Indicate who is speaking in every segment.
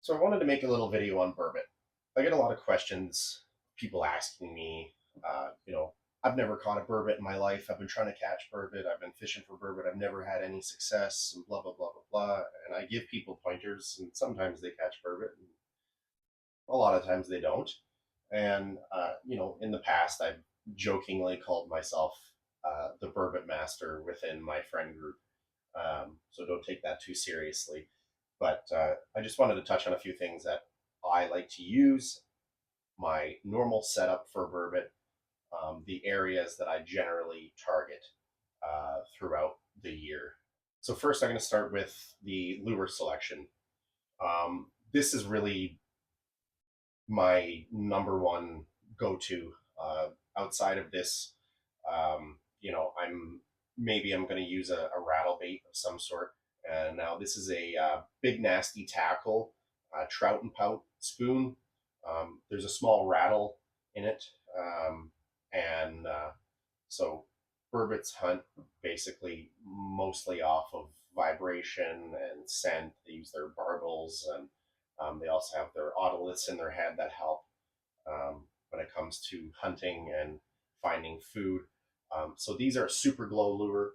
Speaker 1: So I wanted to make a little video on burbot. I get a lot of questions, people asking me, I've never caught a burbot in my life. I've been trying to catch burbot. I've been fishing for burbot. I've never had any success and blah, blah, blah, blah, blah. And I give people pointers and sometimes they catch burbot and a lot of times they don't. And, in the past, I've jokingly called myself the burbot master within my friend group. So don't take that too seriously. But I just wanted to touch on a few things that I like to use, my normal setup for burbot, the areas that I generally target throughout the year. So first, I'm going to start with the lure selection. This is really my number one go-to. Outside of this, I'm going to use a rattle bait of some sort. And now this is a big nasty tackle, trout and pout spoon. There's a small rattle in it, and so burbots hunt basically mostly off of vibration and scent. They use their barbels, and they also have their otoliths in their head that help when it comes to hunting and finding food. So these are super glow lure.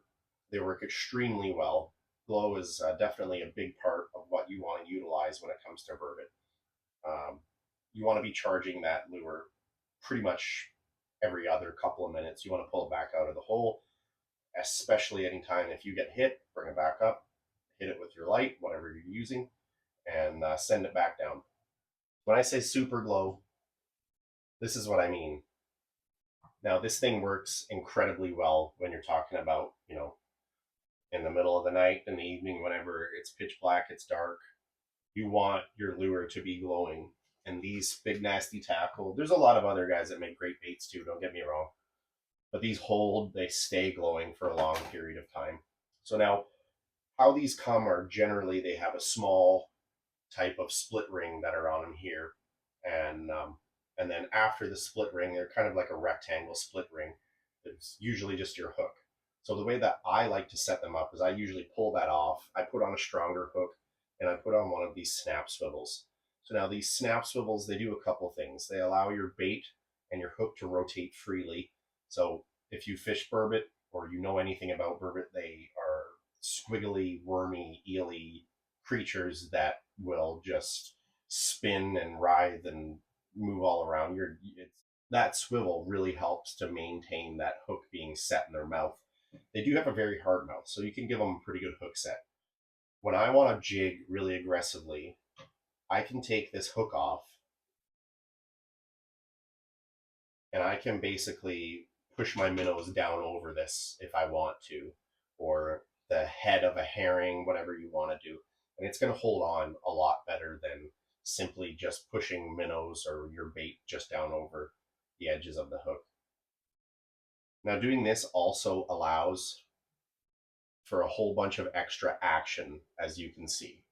Speaker 1: They work extremely well. Glow is definitely a big part of what you want to utilize when it comes to burbot. You want to be charging that lure pretty much every other couple of minutes. You want to pull it back out of the hole, especially anytime if you get hit, bring it back up, hit it with your light, whatever you're using, and send it back down. When I say super glow, this is what I mean. Now, this thing works incredibly well when you're talking about, in the middle of the night, in the evening, whenever it's pitch black, it's dark. You want your lure to be glowing. And these big nasty tackle, there's a lot of other guys that make great baits too, don't get me wrong. But these hold, they stay glowing for a long period of time. So now, how these come are generally they have a small type of split ring that are on them here. And then after the split ring, they're kind of like a rectangle split ring. It's usually just your hook. So the way that I like to set them up is I usually pull that off. I put on a stronger hook and I put on one of these snap swivels. So now these snap swivels, they do a couple things. They allow your bait and your hook to rotate freely. So if you fish burbot or you know anything about burbot, they are squiggly, wormy, eely creatures that will just spin and writhe and move all around. That swivel really helps to maintain that hook being set in their mouth. They do have a very hard mouth, so you can give them a pretty good hook set. When I want to jig really aggressively, I can take this hook off and I can basically push my minnows down over this if I want to, or the head of a herring, whatever you want to do. And it's going to hold on a lot better than simply just pushing minnows or your bait just down over the edges of the hook. Now, doing this also allows for a whole bunch of extra action, as you can see.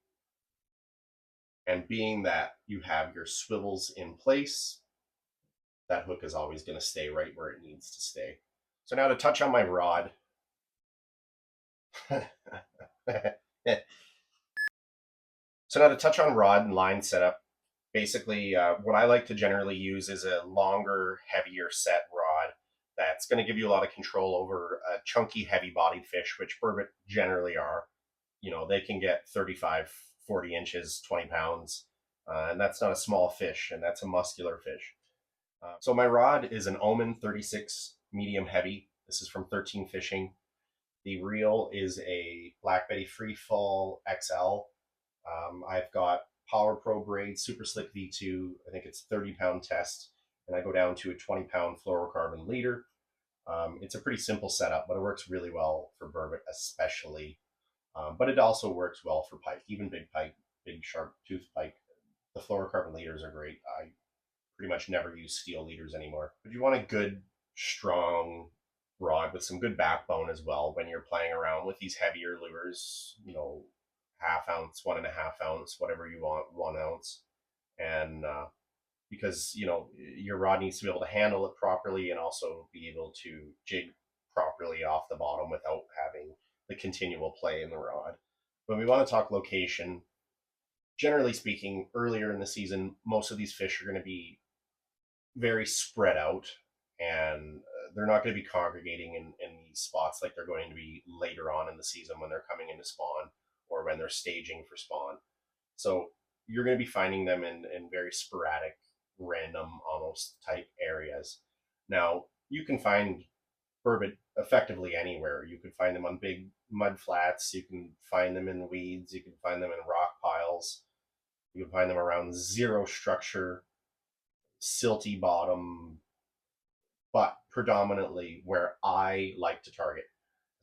Speaker 1: And being that you have your swivels in place, that hook is always going to stay right where it needs to stay. So now to touch on my rod. So now to touch on rod and line setup, basically what I like to generally use is a longer, heavier set rod that's going to give you a lot of control over a chunky, heavy-bodied fish, which burbot generally are. They can get 35, 40 inches, 20 pounds, and that's not a small fish, and that's a muscular fish. So my rod is an Omen 36 medium heavy. This is from 13 Fishing. The reel is a Black Betty Free Fall XL. I've got Power Pro braid, Super Slick V2. I think it's 30-pound test, and I go down to a 20-pound fluorocarbon leader. It's a pretty simple setup, but it works really well for burbot, especially. But it also works well for pike, even big pike, big sharp tooth pike. The fluorocarbon leaders are great. I pretty much never use steel leaders anymore. But you want a good, strong rod with some good backbone as well when you're playing around with these heavier lures, half ounce, 1.5 ounce, whatever you want, 1 ounce. And because, your rod needs to be able to handle it properly and also be able to jig properly off the bottom without having the continual play in the rod. When we want to talk location, generally speaking, earlier in the season, most of these fish are going to be very spread out, and they're not going to be congregating in these spots like they're going to be later on in the season when they're coming into spawn or when they're staging for spawn. So you're going to be finding them in very sporadic, random, almost type areas. Now, you can find burbot effectively anywhere. You can find them on big mud flats. You can find them in weeds. You can find them in rock piles. You can find them around zero structure, silty bottom, but predominantly where I like to target.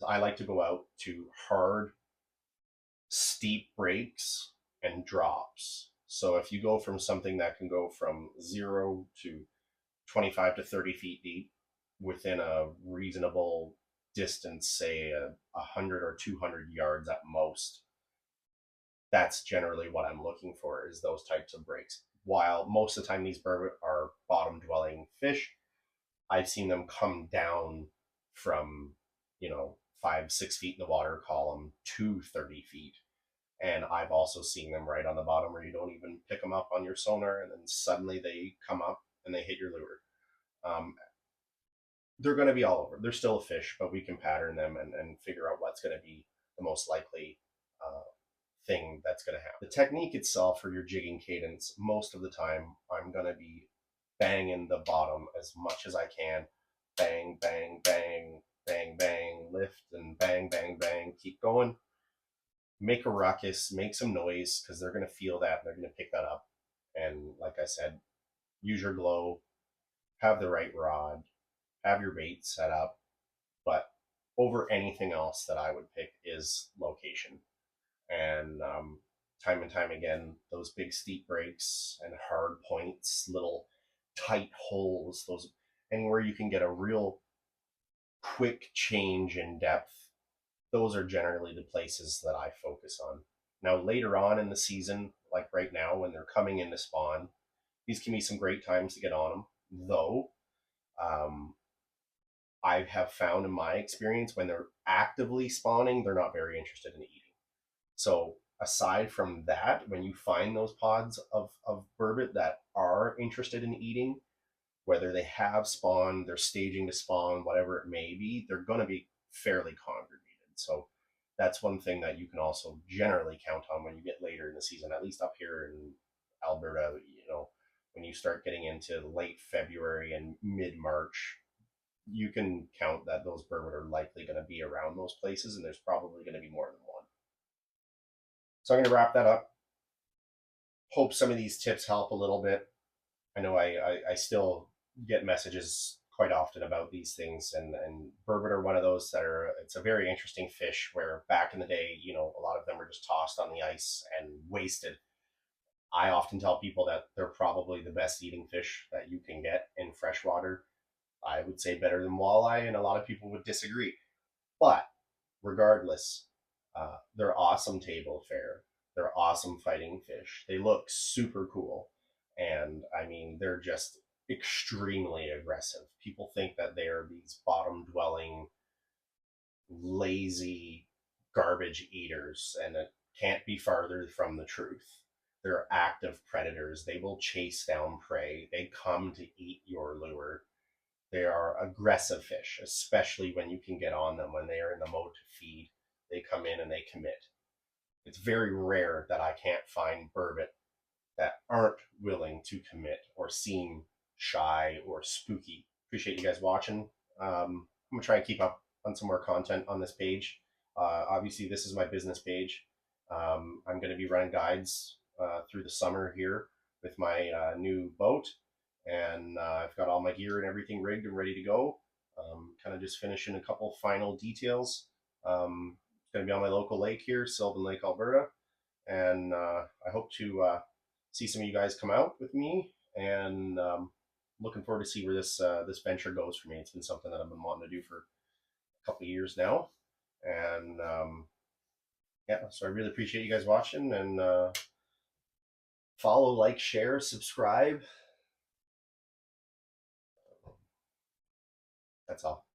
Speaker 1: I like to go out to hard, steep breaks and drops. So if you go from something that can go from 0 to 25 to 30 feet deep within a reasonable distance, say 100 or 200 yards at most, that's generally what I'm looking for, is those types of breaks. While most of the time these burbot are bottom dwelling fish, I've seen them come down from, 5, 6 feet in the water column to 30 feet. And I've also seen them right on the bottom where you don't even pick them up on your sonar, and then suddenly they come up and they hit your lure. Um, they're going to be all over. They're still a fish, but we can pattern them and figure out what's going to be the most likely thing that's going to happen. The technique itself for your jigging cadence, most of the time, I'm going to be banging the bottom as much as I can. Bang, bang, bang, bang, bang, lift, and bang, bang, bang. Keep going. Make a ruckus, make some noise, because they're going to feel that and they're going to pick that up. And like I said, use your glow, have the right rod, have your bait set up. But over anything else that I would pick is location. And time and time again, those big steep breaks and hard points, little tight holes, those anywhere you can get a real quick change in depth, those are generally the places that I focus on. Now, later on in the season, like right now when they're coming into spawn, these can be some great times to get on them, though um, I have found in my experience when they're actively spawning, they're not very interested in eating. So aside from that, when you find those pods of burbot that are interested in eating, whether they have spawned, they're staging to spawn, whatever it may be, they're going to be fairly congregated. So that's one thing that you can also generally count on when you get later in the season, at least up here in Alberta, when you start getting into late February and mid March, you can count that those burbot are likely going to be around those places, and there's probably going to be more than one. So I'm going to wrap that up. Hope some of these tips help a little bit. I know I still get messages quite often about these things, and burbot are one of those that it's a very interesting fish where back in the day, a lot of them were just tossed on the ice and wasted. I often tell people that they're probably the best eating fish that you can get in freshwater. I would say better than walleye, and a lot of people would disagree. But regardless, they're awesome table fare. They're awesome fighting fish. They look super cool. And I mean, they're just extremely aggressive. People think that they are these bottom dwelling, lazy garbage eaters, and it can't be farther from the truth. They're active predators. They will chase down prey. They come to eat your lure. They are aggressive fish, especially when you can get on them when they are in the mode to feed. They come in and they commit. It's very rare that I can't find burbot that aren't willing to commit or seem shy or spooky. Appreciate you guys watching. I'm gonna try and keep up on some more content on this page. Obviously, this is my business page. I'm going to be running guides through the summer here with my new boat, and I've got all my gear and everything rigged and ready to go. Kind of just finishing a couple final details. It's going to be on my local lake here, Sylvan Lake, Alberta, and I hope to see some of you guys come out with me, and looking forward to see where this venture goes for me. It's been something that I've been wanting to do for a couple of years now, and yeah, so I really appreciate you guys watching, and follow, like, share, subscribe. That's all.